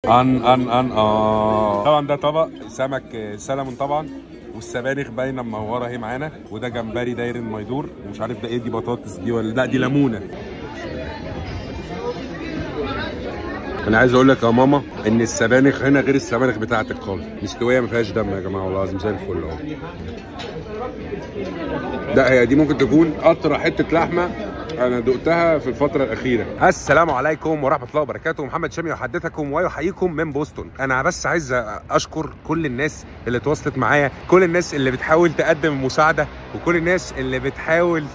طبعا ده طبق سمك سلمون طبعا، والسبانخ باينه منوره اهي معانا، وده جمبري داير ما يدور، ومش عارف ده ايه، دي بطاطس دي ولا لا دي ليمونه. انا عايز اقول لك يا ماما ان السبانخ هنا غير السبانخ بتاعتك خالص، مستويه ما فيهاش دم يا جماعه والله العظيم زي الفل اهو. ده هي دي ممكن تكون اطرى حته لحمه انا دقتها في الفتره الاخيره. السلام عليكم ورحمه الله وبركاته، محمد شامي يحدثكم ويحييكم من بوسطن. انا بس عايز اشكر كل الناس اللي تواصلت معايا، كل الناس اللي بتحاول تقدم مساعده، وكل الناس اللي بتحاول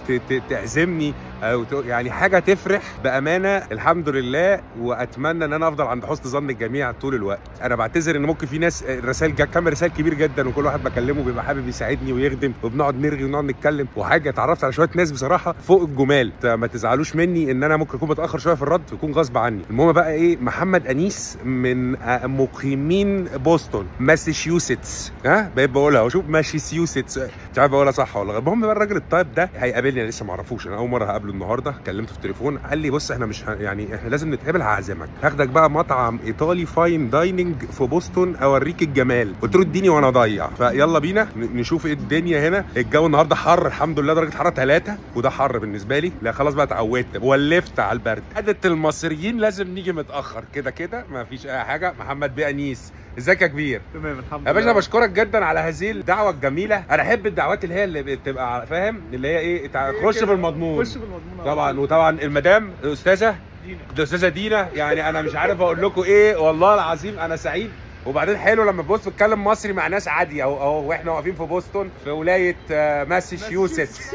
تعزمني او يعني حاجه تفرح بامانه. الحمد لله، واتمنى ان انا افضل عند حسن ظن الجميع طول الوقت. انا بعتذر ان ممكن في ناس رسائل كم رسائل كبير جدا، وكل واحد بكلمه بيبقى حابب يساعدني ويخدم، وبنقعد نرغي ونقعد نتكلم وحاجه. اتعرفت على شويه ناس بصراحه فوق الجمال، ما تزعلوش مني ان انا ممكن اكون بتاخر شويه في الرد، يكون غصب عني. المهم بقى ايه، محمد انيس من مقيمين بوسطن ماساتشوستس، ها بقيت بقولها وشوف ماساتشوستس مش عارف بقولها صح ولا غلط. المهم بقى الراجل الطيب ده هيقابلني، انا لسه ما اعرفوش، انا اول مره هقابله النهارده. كلمته في التليفون قال لي بص احنا مش يعني احنا لازم نتقابل، هعزمك، هاخدك بقى مطعم ايطالي فاين دايننج في بوسطن اوريك الجمال. قلت له اديني وانا اضيع، فيلا بينا نشوف ايه الدنيا هنا. الجو النهارده حر الحمد لله، درجه حراره 3، وده حر بالنسبه لي. لا خلاص بقى اتعودت ولفت على البرد. عادة المصريين لازم نيجي متاخر كده كده، ما فيش اي حاجه. محمد بيه انيس، ازيك يا كبير؟ تمام الحمد لله يا باشا. بشكرك جدا على هذه الدعوه الجميله. انا احب الدعوات اللي هي اللي بتبقى فاهم اللي هي ايه، خش في المضمون. خش في المضمون طبعا. وطبعا المدام الاستاذه دينا، يعني انا مش عارف اقول لكم ايه، والله العظيم انا سعيد. وبعدين حلو لما تبص تتكلم مصري مع ناس عاديه اهو، واحنا واقفين في بوسطن في ولايه ماساتشوستس.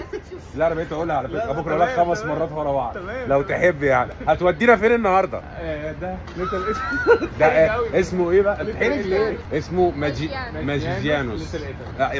لا انا بقيت اقولها على فكره، بكره اقولها 5 مرات ورا بعض لو تحب. يعني هتودينا فين النهارده؟ ده ليتل ده اسمه ايه بقى؟ اسمه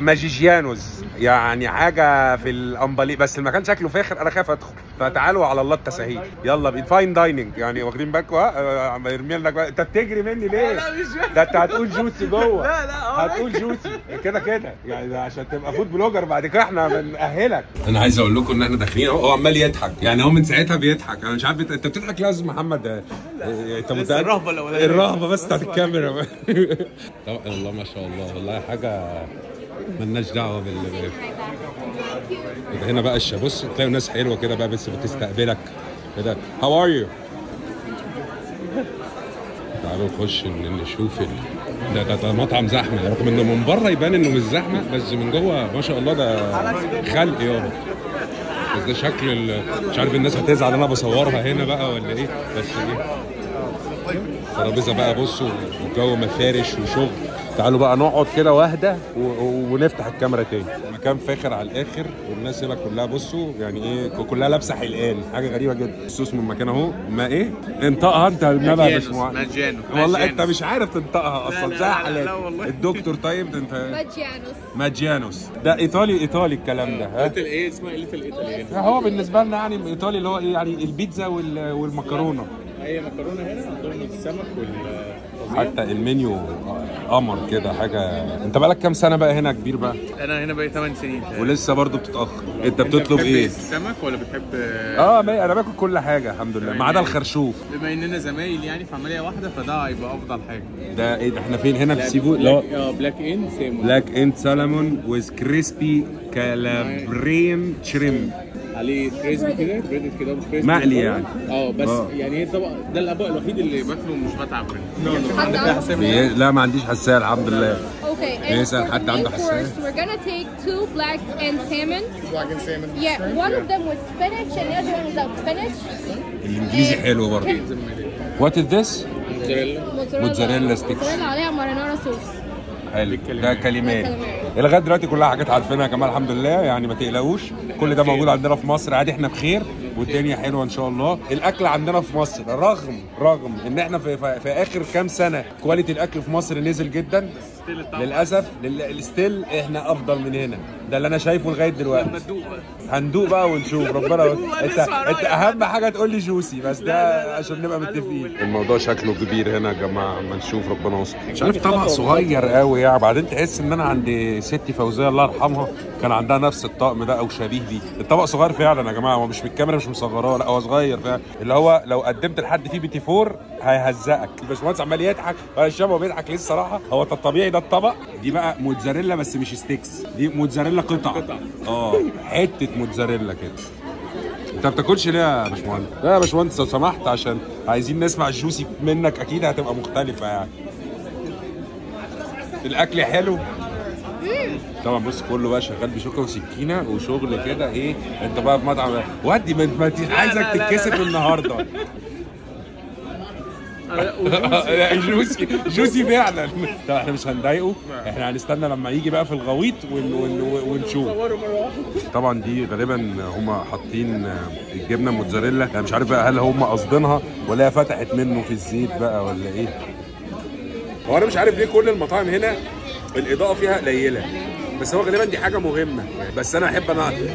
ماجيجيانوس، يعني حاجه في الامبالي، بس المكان شكله فاخر، انا خايف ادخل. فتعالوا على الله التسهيل، يلا بينا. فاين دايننج يعني، واخدين بالكم؟ عم يرمي لك بقى. انت بتجري مني ليه؟ لا مش ده انت هتقول جوسي جوه. لا هتقول جوسي كده يعني، عشان تبقى فود بلوجر بعد كده احنا بنأهلك. انا عايز اقول لكم ان احنا داخلين اهو، هو عمال يضحك يعني، هو من ساعتها بيضحك. انا مش عارف انت بتضحك لازم محمد. انت متأكد؟ الرهبه الاولانيه، الرهبه بس بتاعت الكاميرا. طبعا الله ما شاء الله، والله حاجه مالناش دعوه هنا بقى بص تلاقي ناس حلوه كده بقى بس بتستقبلك كده. هاو ار يو؟ تعالوا نخش نشوف ده مطعم زحمه، رغم انه من بره يبان انه مش زحمه، بس من جوه ما شاء الله ده خلق يابا. بس ده شكل مش عارف الناس هتزعل انا بصورها هنا بقى ولا ايه، بس ايه ترابيزه بقى بصوا، وجو مفارش وشغل. تعالوا بقى نقعد كده واهدى ونفتح الكاميرا تاني. مكان فاخر على الاخر، والناس هنا كلها بصوا يعني ايه، كلها لابسه حلقان، حاجه غريبه جدا. بصوا اسم المكان اهو، ما ايه انطقها انت؟ مش والله انت مش عارف تنطقها اصلا زي حالاتي. الدكتور طيب انت ماجيانوس ده ايطالي الكلام ده. ها ليتل ايه اسمها؟ ليتل ايطالي هو بالنسبه لنا يعني الايطالي اللي هو ايه يعني البيتزا والمكرونه. هي مكرونه هنا عندهم السمك حتى المنيو قمر كده حاجه. انت بقالك كام سنه بقى هنا كبير بقى؟ انا هنا بقالي 8 سنين ولسه برضو بتتاخر. انت بتطلب ايه؟ السمك ولا بتحب؟ انا باكل كل حاجه الحمد لله ما عدا الخرشوف. بما اننا زمايل يعني في عمليه واحده، فده هيبقى افضل حاجه. ده ايه ده؟ احنا فين هنا في سيبو؟ بلاك اند سالمون. بلاك اند سالمون ويز كريسبي كالابرين شريمب. عليه كريسبي كده، بريدد كده مقلي يعني. بس يعني ايه طبق ده الطبق الوحيد اللي باكله مش بتعب منه. عندك حساسيه؟ لا ما عنديش حساسيه الحمد لله. Okay, and for the main course, we're gonna take 2 black and salmon. Black and salmon. Yeah, one of them with spinach and the other one without spinach. الانجليزي حلو برضه. What is this؟ موتزاريلا ستيكس. موتزاريلا عليها مارينارا صوص. حلو، ده كلمات لغايه دلوقتي كلها حاجات عارفينها يا جماعه الحمد لله، يعني ما تقلقوش، كل ده موجود عندنا في مصر عادي، احنا بخير والدنيا حلوه ان شاء الله. الاكل عندنا في مصر رغم ان احنا في اخر كام سنه كواليتي الاكل في مصر نزل جدا، للاسف الستيل احنا افضل من هنا، ده اللي انا شايفه لغايه دلوقتي. هندوق بقى ونشوف ربنا. انت اهم حاجه تقول لي جوسي بس، ده عشان نبقى متفقين. الموضوع شكله كبير هنا يا جماعه، اما نشوف ربنا يستر. مش عارف طبق صغير قوي يعني، بعدين تحس ان انا عند ستي فوزيه الله يرحمها كان عندها نفس الطقم ده او شبيه بيه. الطبق صغير فعلا يا جماعه، هو مش بالكاميرا مش مصغراه، لا هو صغير فعلا، اللي هو لو قدمت لحد فيه بي تي 4 هيهزقك. الباشمهندس عمال يضحك ولا الشباب بيضحك ليه الصراحه. هو الطبيعي ده الطبق، دي بقى موتزاريلا بس مش ستيكس، دي موتزاريلا قطع. حته موتزاريلا كده. انت ما بتاكلش ليه يا باشمهندس؟ لا يا باشمهندس لو سمحت، عشان عايزين نسمع الجوسي منك، اكيد هتبقى مختلفه يعني. الاكل حلو طبعا. بص كله بقى شغال بشوكه وسكينه وشغل كده ايه. انت بقى في مطعم ودي ما عايزك تتكسف النهارده. لا جوسي فعلا. طب احنا مش هنضايقه، احنا هنستنى لما يجي بقى في الغويط ونشوف. طبعا دي غالبا هم حاطين الجبنه موتزاريلا، انا مش عارف بقى هل هم قاصدينها ولا هي فتحت منه في الزيت بقى ولا ايه. هو انا مش عارف ليه كل المطاعم هنا الاضاءه فيها قليله، بس هو غالبا دي حاجه مهمه. بس انا احب،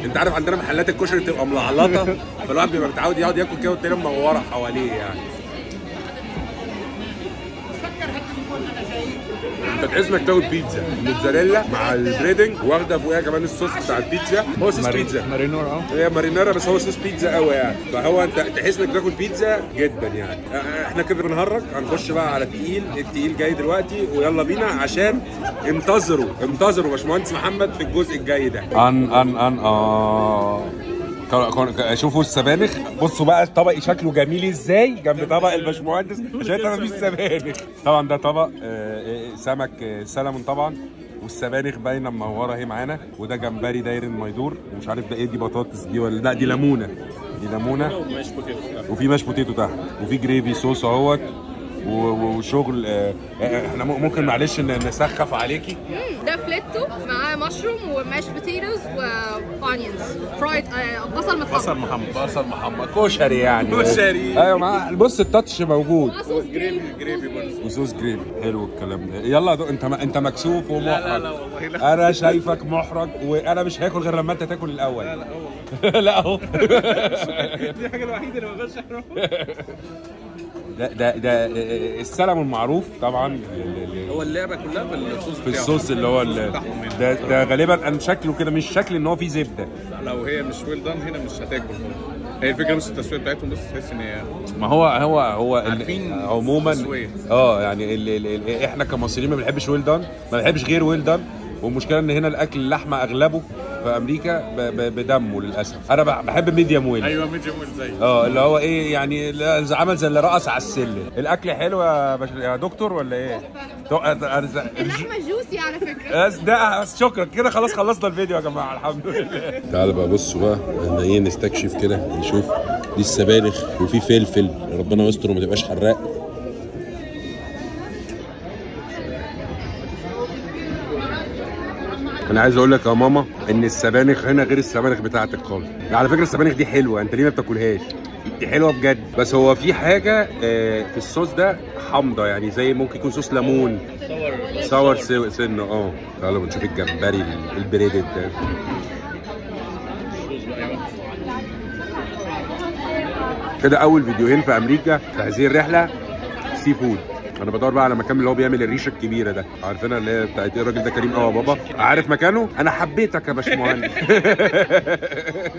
انت عارف عندنا محلات الكشري بتبقى ملعلطه، فالواحد بيبقى متعود يقعد ياكل كده والتاني منوره حواليه يعني. انت تحس انك تاكل بيتزا موتزاريلا مع البريدنج، واخده فوقيها كمان الصوص بتاع البيتزا. هو صوص بيتزا مارينورا. هي مارينارا بس هو صوص بيتزا قوي يعني. فهو انت تحس انك تاكل بيتزا جدا يعني. احنا كده بنهرج، هنخش بقى على التقيل جاي دلوقتي، ويلا بينا عشان انتظروا باشمهندس محمد في الجزء الجاي ده. شوفوا السبانخ، بصوا بقى الطبق شكله جميل ازاي جنب طبق الباشمهندس، عشان ما فيش سبانخ. طبعا ده طبق سمك سلمون طبعا، والسبانخ باينه منوره اهي معانا، وده جمبري داير ما يدور، ومش عارف ده ايه، دي بطاطس دي ولا لا، دي ليمونه وفي ماش بوتيتو تحت، وفي جريفي صوص اهوت وشغل. احنا ممكن معلش نسخف عليكي. ده فليتو معاه مشروم وماش بوتيتوز واونيونز فرايد، بصل محمر كشري يعني. كشري ايوه معاه. بص التاتش موجود، جريفي برضه وصوص جريفي. حلو الكلام ده. يلا دو انت مكسوف ومحرج. لا والله انا شايفك محرج، وانا مش هاكل غير لما انت تاكل الاول. لا اهو دي الحاجه الوحيده اللي ما بقاش احرج. ده السلمون المعروف طبعا. هو اللعبه كلها في الصوص اللي هو ده غالبا انا شكله كده مش شكل ان هو فيه زبده. لو هي مش ويل دان هنا مش هتاكل. هي الفكره بس التسويه بتاعتهم، بس تحس ان هي ما هو عموما يعني احنا كمصريين ما بنحبش ويل دان، ما بنحبش غير ويل دان. والمشكله ان هنا الاكل اللحمه اغلبه في امريكا بدمه للاسف. انا بحب ميديوم ويل. ايوه ميديوم ويل زي اللي هو ايه يعني، عمل زي اللي رقص على السلم. الاكل حلو يا دكتور ولا ايه؟ اللحمه جوسي على فكره. ده شكرا كده، خلاص خلصنا الفيديو يا جماعه الحمد لله. تعالوا بقى بصوا بقى احنا ايه، نستكشف كده نشوف. دي السبانخ وفي فلفل، ربنا يستر وما تبقاش حراق. انا عايز اقول لك يا ماما ان السبانخ هنا غير السبانخ بتاعتك خالص. على فكره السبانخ دي حلوه، انت ليه ما بتاكلهاش؟ دي حلوه بجد، بس هو في حاجه في الصوص ده حامضه يعني، زي ممكن يكون صوص ليمون صور سنه. تعالوا بنشوف الجمبري البريدد ده. كده اول فيديوهين في امريكا في هذه الرحله سي فود. انا بدور بقى على مكان اللي هو بيعمل الريشه الكبيره ده، عارفينها اللي هي بتاعت الراجل ده كريم قوي بابا. عارف مكانه؟ انا حبيتك يا باشمهندس.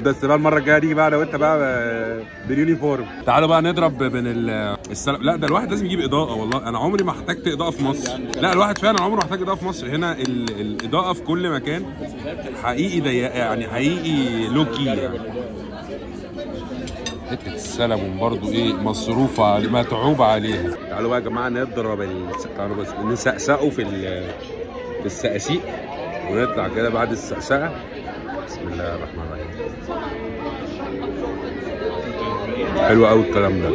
بس بقى المره الجايه نيجي بقى انا وانت بقى باليونيفورم. تعالوا بقى نضرب بين السلام. لا ده الواحد لازم يجيب اضاءه، والله انا عمري ما احتجت اضاءه في مصر. لا الواحد فعلا عمره ما احتاج اضاءه في مصر. هنا الاضاءه في كل مكان حقيقي ضيقه يعني، حقيقي لوكي يعني. حته السلمون برضو ايه، مصروفه متعوب عليها. تعالوا بقى يا جماعه نضرب تعالوا بس نسقسقه في السقاسيق، ونطلع كده بعد السقسقه. بسم الله الرحمن الرحيم. حلو قوي الكلام ده،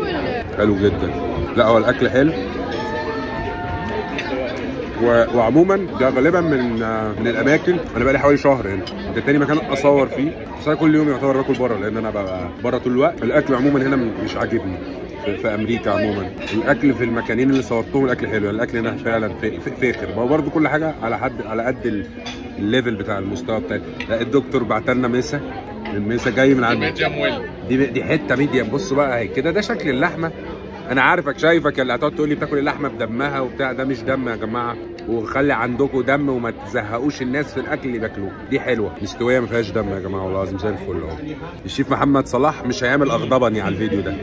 حلو جدا. لا هو الاكل حلو، وعموما ده غالبا من الاماكن. انا بقى لي حوالي شهر هنا، ده تاني مكان اصور فيه، بس انا كل يوم يعتبر باكل بره لان انا بقى بره طول الوقت. الاكل عموما هنا مش عاجبني، في امريكا عموما. الاكل في المكانين اللي صورتهم الاكل حلو، الاكل هنا فعلا فاخر. ما هو برضه كل حاجه على قد الليفل بتاع المستوى بتاعي. لا الدكتور بعت لنا ميسا، الميسا جاي من عند دي حته ميديم. بصوا بقى اهي كده، ده شكل اللحمه. انا عارفك شايفك اللي هتقعد تقول لي بتاكل اللحمه بدمها وبتاع، ده مش دم يا جماعه، وخلي عندكم دم وما تزهقوش الناس في الاكل اللي بياكلوه. دي حلوه مستويه ما فيهاش دم يا جماعه، والله العظيم زي الفل اهو. الشيف محمد صلاح مش هيعمل اغضبني على الفيديو ده.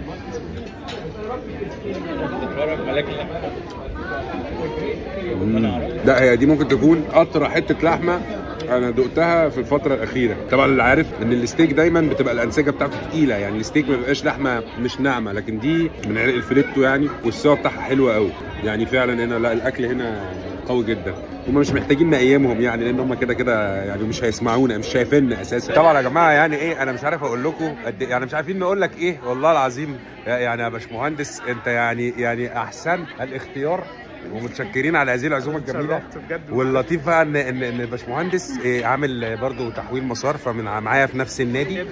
لا هي دي ممكن تكون اطرى حته لحمه انا دقتها في الفتره الاخيره. طبعا اللي عارف ان الستيك دايما بتبقى الانسجه بتاعته تقيله، يعني الستيك ما بيبقاش لحمه مش ناعمه، لكن دي من عرق الفليتو يعني، والسوا بتاعها حلوه قوي يعني. فعلا هنا لا الاكل هنا قوي جدا. هم مش محتاجين نقيمهم يعني، لان هم كده كده يعني مش هيسمعونا، مش شايفيننا اساسا. طبعا يا جماعه يعني ايه، انا مش عارف اقول لكم قد يعني، مش عارفين نقول لك ايه والله العظيم يعني يا باشمهندس. انت يعني احسن الاختيار، ومتشكرين على هذه العزومه الجميله. واللطيف بقى ان الباشمهندس عامل برضو تحويل مسار، فمن معايا في نفس النادي،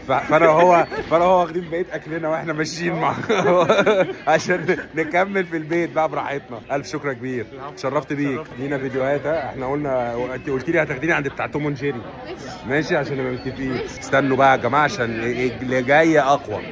فانا هو واخدين بقيه اكلنا واحنا ماشيين مع عشان نكمل في البيت بقى براحتنا. الف شكر كبير، اتشرفت بيك. لينا فيديوهات احنا قلنا، انت قلت لي هتاخديني عند بتاع توم اند جيري. ماشي عشان نبقى متفقين. استنوا بقى يا جماعه عشان اللي جاي اقوى.